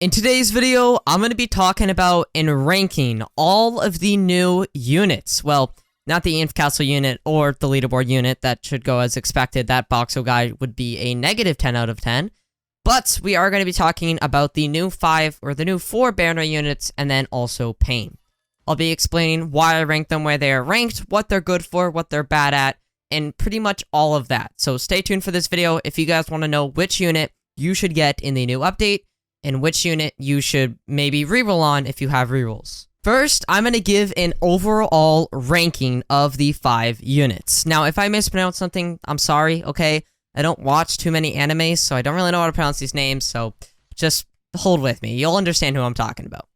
In today's video, I'm going to be talking about and ranking all of the new units. Well, not the Inf Castle unit or the leaderboard unit. That should go as expected. That Boxo guy would be a negative 10 out of 10. But we are going to be talking about the new 4 banner units and then also Pain. I'll be explaining why I rank them, where they are ranked, what they're good for, what they're bad at, and pretty much all of that. So stay tuned for this video if you guys want to know which unit you should get in the new update, and which unit you should maybe reroll on if you have rerolls. First, I'm going to give an overall ranking of the 5 units. Now, if I mispronounce something, I'm sorry, okay? I don't watch too many animes, so I don't really know how to pronounce these names, so just hold with me. You'll understand who I'm talking about.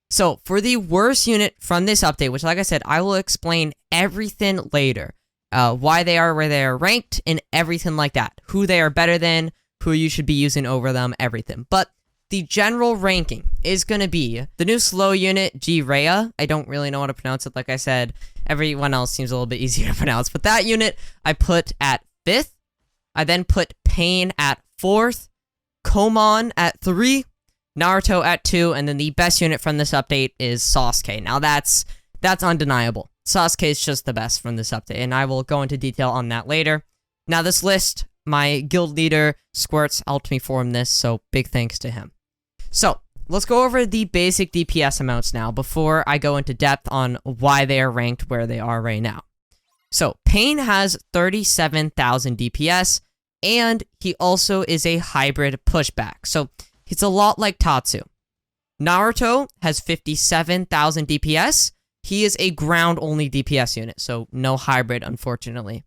So, for the worst unit from this update, which, like I said, I will explain everything later. Why they are where they are ranked, and everything like that. Who they are better than, who you should be using over them, everything. But the general ranking is going to be the new slow unit, G-Rhea. I don't really know how to pronounce it, like I said. Everyone else seems a little bit easier to pronounce. But that unit, I put at 5th. I then put Pain at 4th. Komon at 3. Naruto at 2. And then the best unit from this update is Sasuke. Now, that's undeniable. Sasuke is just the best from this update. And I will go into detail on that later. Now, this list, my guild leader, Squirts, helped me form this. So, big thanks to him. So, let's go over the basic DPS amounts now before I go into depth on why they are ranked where they are right now. So, Pain has 37,000 DPS, and he also is a hybrid pushback. So, he's a lot like Tatsu. Naruto has 57,000 DPS. He is a ground-only DPS unit, so no hybrid, unfortunately.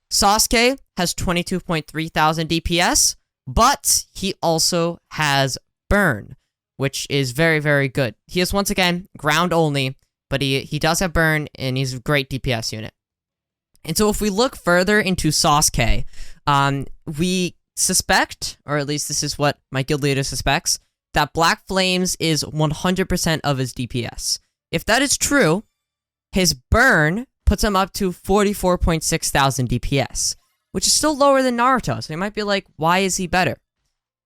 Sasuke has 22.3 thousand DPS, but he also has Burn, which is very, very good. He is, once again, ground only, but he does have Burn, and he's a great DPS unit. And so if we look further into Sasuke, we suspect, or at least this is what my guild leader suspects, that Black Flames is 100% of his DPS. If that is true, his Burn puts him up to 44.6 thousand DPS, which is still lower than Naruto, so you might be like, why is he better?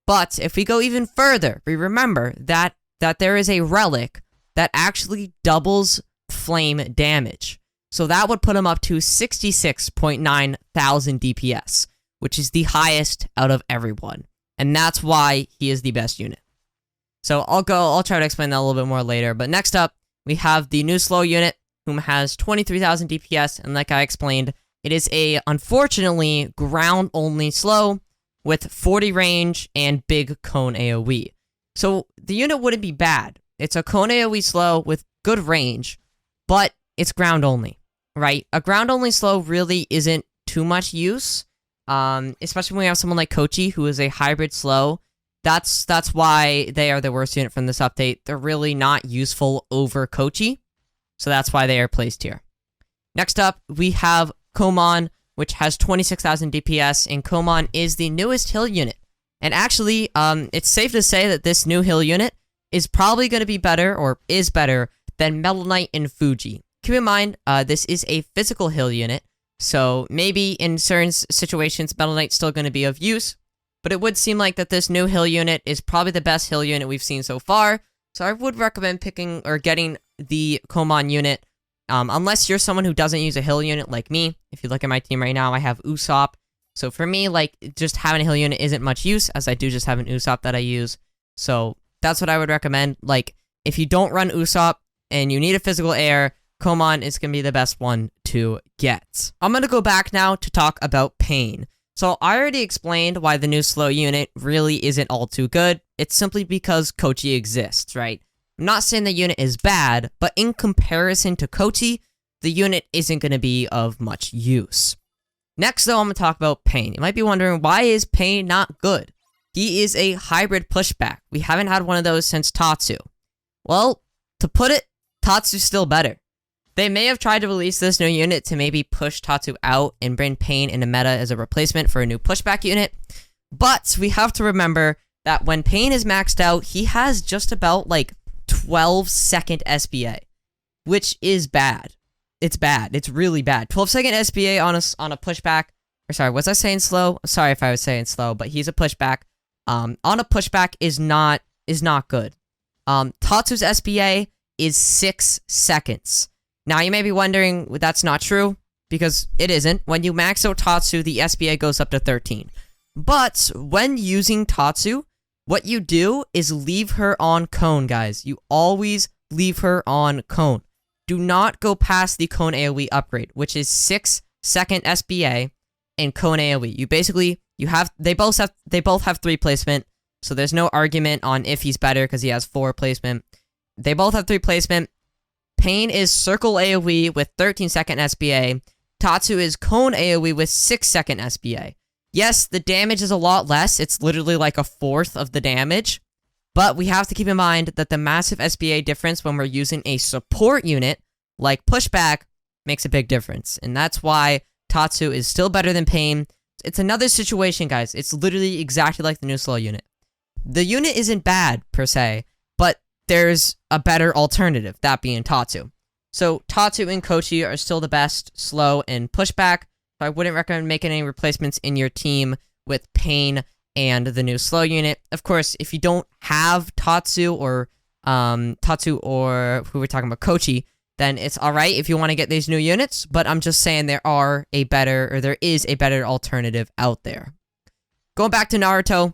But if we go even further, we remember that there is a relic that actually doubles flame damage. So that would put him up to 66.9 thousand DPS, which is the highest out of everyone. And that's why he is the best unit. So I'll try to explain that a little bit more later. But next up, we have the new slow unit, whom has 23,000 DPS. And like I explained, it is a, unfortunately, ground-only slow with 40 range and big cone AoE. So the unit wouldn't be bad. It's a cone AoE slow with good range, but it's ground only, right? A ground only slow really isn't too much use, especially when we have someone like Kochi, who is a hybrid slow. That's why they are the worst unit from this update. They're really not useful over Kochi, so that's why they are placed here. Next up, we have Komon, which has 26,000 DPS, and Komon is the newest hill unit. And actually, it's safe to say that this new hill unit is probably going to be better, or is better, than Metal Knight and Fuji. Keep in mind, this is a physical hill unit, so maybe in certain situations, Metal Knight's still going to be of use, but it would seem like that this new hill unit is probably the best hill unit we've seen so far, so I would recommend picking or getting the Komon unit. Unless you're someone who doesn't use a hill unit like me. If you look at my team right now, I have Usopp. So for me, like, just having a hill unit isn't much use, as I do just have an Usopp that I use. So that's what I would recommend. Like, if you don't run Usopp and you need a physical air, Komon is going to be the best one to get. I'm going to go back now to talk about Pain. So I already explained why the new slow unit really isn't all too good. It's simply because Kochi exists, right? I'm not saying the unit is bad, but in comparison to Kochi, the unit isn't going to be of much use. Next, though, I'm going to talk about Pain. You might be wondering, why is Pain not good? He is a hybrid pushback. We haven't had one of those since Tatsu. Well, to put it, Tatsu's still better. They may have tried to release this new unit to maybe push Tatsu out and bring Pain into meta as a replacement for a new pushback unit, but we have to remember that when Pain is maxed out, he has just about, like, 12-second SBA, which is bad. It's bad. It's really bad. 12-second SBA on a pushback. Or sorry, was I saying slow? Sorry if I was saying slow, but he's a pushback. On a pushback is not is not good. Tatsu's SBA is 6 seconds. Now, you may be wondering, that's not true, because it isn't. When you max out Tatsu, the SBA goes up to 13. But when using Tatsu, what you do is leave her on cone, guys. You always leave her on cone. Do not go past the cone AoE upgrade, which is 6-second SBA and cone AoE. They both have 3 placement, so there's no argument on if he's better because he has 4 placement. They both have 3 placement. Pain is circle AoE with 13-second SBA. Tatsu is cone AoE with 6-second SBA. Yes, the damage is a lot less. It's literally like a fourth of the damage. But we have to keep in mind that the massive SBA difference when we're using a support unit, like pushback, makes a big difference. And that's why Tatsu is still better than Pain. It's another situation, guys. It's literally exactly like the new slow unit. The unit isn't bad, per se, but there's a better alternative, that being Tatsu. So Tatsu and Kochi are still the best slow and pushback. So I wouldn't recommend making any replacements in your team with Pain and the new slow unit. Of course, if you don't have Tatsu or who we're talking about, Kochi, then it's alright if you want to get these new units, but I'm just saying there is a better alternative out there. Going back to Naruto,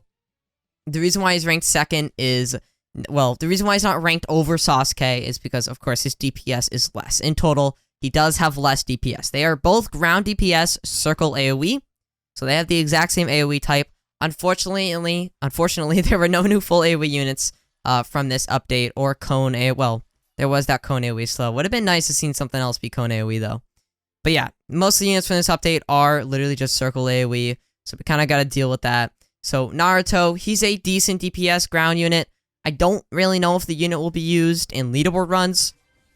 the reason why he's ranked second is, well, the reason why he's not ranked over Sasuke is because, of course, his DPS is less. In total, he does have less DPS. They are both ground DPS, circle AoE, so they have the exact same AoE type. Unfortunately, there were no new full AoE units from this update, or cone AoE. Well, there was that cone AoE slow. Would have been nice to see something else be cone AoE, though. But yeah, most of the units from this update are literally just circle AoE, so we kind of got to deal with that. So Naruto, he's a decent DPS ground unit. I don't really know if the unit will be used in leaderboard runs.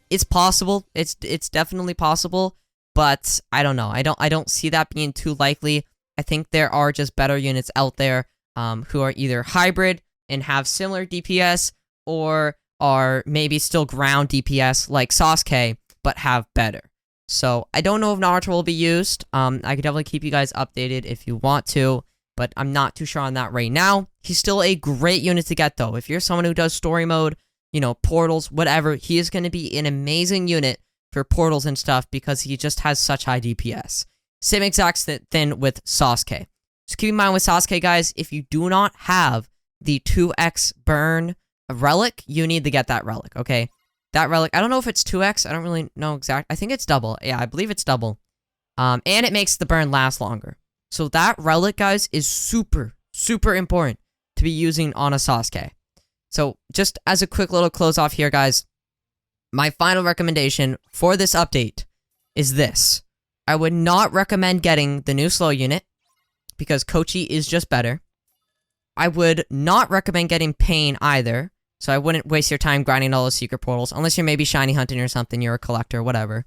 It's possible. It's definitely possible, but I don't know. I don't see that being too likely. I think there are just better units out there who are either hybrid and have similar DPS, or are maybe still ground DPS like Sasuke, but have better. So I don't know if Naruto will be used. I could definitely keep you guys updated if you want to, but I'm not too sure on that right now. He's still a great unit to get, though. If you're someone who does story mode, you know, portals, whatever, he is going to be an amazing unit for portals and stuff because he just has such high DPS. Same exact thing with Sasuke. Just keep in mind with Sasuke, guys, if you do not have the 2x burn relic, you need to get that relic, okay? That relic, I don't know if it's 2x, I don't really know exact. I think it's double. Yeah, I believe it's double. And it makes the burn last longer. So that relic, guys, is super, super important to be using on a Sasuke. So just as a quick little close off here, guys, my final recommendation for this update is this. I would not recommend getting the new slow unit because Kochi is just better. I would not recommend getting Pain either, so I wouldn't waste your time grinding all those secret portals unless you're maybe shiny hunting or something, you're a collector, whatever.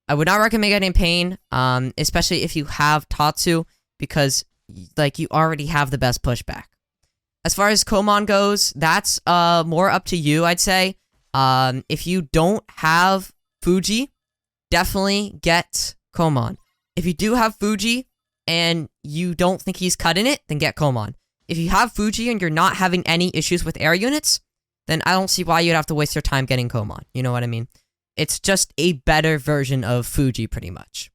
I would not recommend getting Pain, especially if you have Tatsu, because like you already have the best pushback. As far as Komon goes, that's more up to you, I'd say. If you don't have Fuji, definitely get Komon. If you do have Fuji and you don't think he's cutting it, then get Komon. If you have Fuji and you're not having any issues with air units, then I don't see why you'd have to waste your time getting Komon. You know what I mean? It's just a better version of Fuji, pretty much.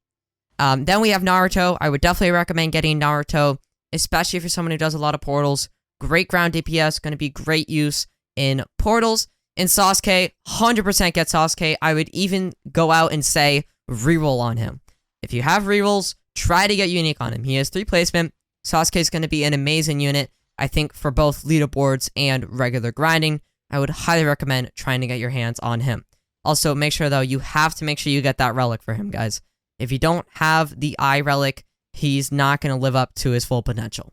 Then we have Naruto. I would definitely recommend getting Naruto, especially if you're someone who does a lot of portals. Great ground DPS, going to be great use in portals. In Sasuke, 100% get Sasuke. I would even go out and say reroll on him. If you have rerolls, try to get unique on him. He has 3 placement. Sasuke is going to be an amazing unit, I think, for both leaderboards and regular grinding. I would highly recommend trying to get your hands on him. Also, make sure, though, you have to make sure you get that relic for him, guys. If you don't have the eye relic, he's not going to live up to his full potential.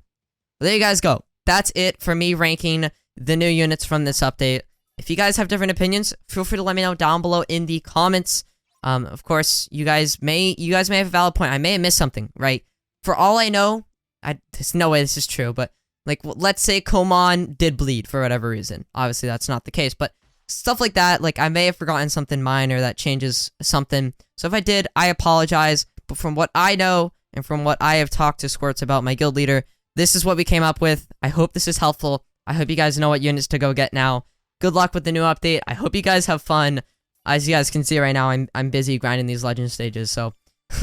But there you guys go. That's it for me ranking the new units from this update. If you guys have different opinions, feel free to let me know down below in the comments. Of course, you guys may have a valid point. I may have missed something, right? For all I know, there's no way this is true, but like, let's say Komon did bleed for whatever reason. Obviously, that's not the case, but stuff like that, like I may have forgotten something minor that changes something. So if I did, I apologize. But from what I know and from what I have talked to Squirts about, my guild leader, this is what we came up with. I hope this is helpful. I hope you guys know what units to go get now. Good luck with the new update. I hope you guys have fun. As you guys can see right now, I'm busy grinding these legend stages, so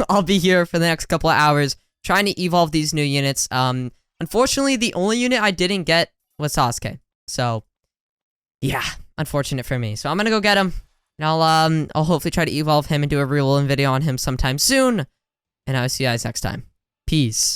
I'll be here for the next couple of hours trying to evolve these new units. Unfortunately, the only unit I didn't get was Sasuke. So, yeah, unfortunate for me. So I'm gonna go get him, and I'll hopefully try to evolve him and do a real video on him sometime soon. And I'll see you guys next time. Peace.